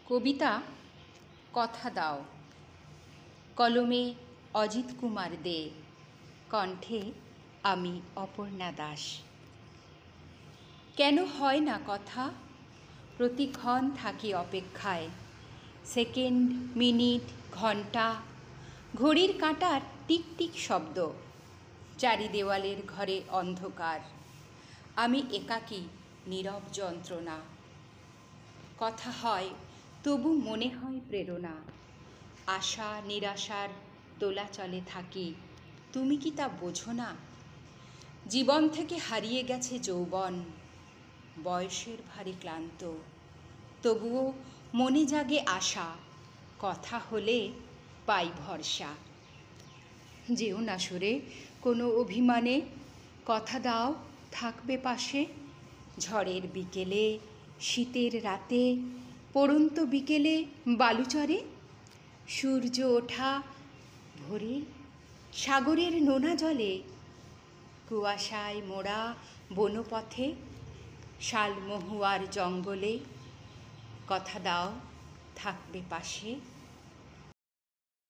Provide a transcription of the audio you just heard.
কবিতা কথা দাও, কলমে অজিত কুমার দে, কণ্ঠে আমি অপর্ণা দাস। কেন হয় না কথা? প্রতিক্ষণ থাকি অপেক্ষায়, সেকেন্ড, মিনিট, ঘণ্টা, ঘড়ির কাঁটার টিক টিক শব্দ, চারি দেওয়ালের ঘরে অন্ধকার, আমি একাকী নীরব যন্ত্রণা। কথা হয় তবু মনে হয় প্রেরণা, আশা নিরাশার দোলাচলে থাকি, তুমি কি তা বোঝো না? জীবন থেকে হারিয়ে গেছে যৌবন, বয়সের ভারী ক্লান্ত, তবুও মনে জাগে আশা, কথা হলে পাই ভরসা। যেও না সরে কোনো অভিমানে, কথা দাও থাকবে পাশে, ঝড়ের বিকেলে, শীতের রাতে, পড়ন্ত বিকেলে বালুচরে, সূর্য ওঠা ভোরে সাগরের নোনা জলে, কুয়াশায় মোড়া বনপথে, শালমহুয়ার জঙ্গলে, কথা দাও থাকবে পাশে।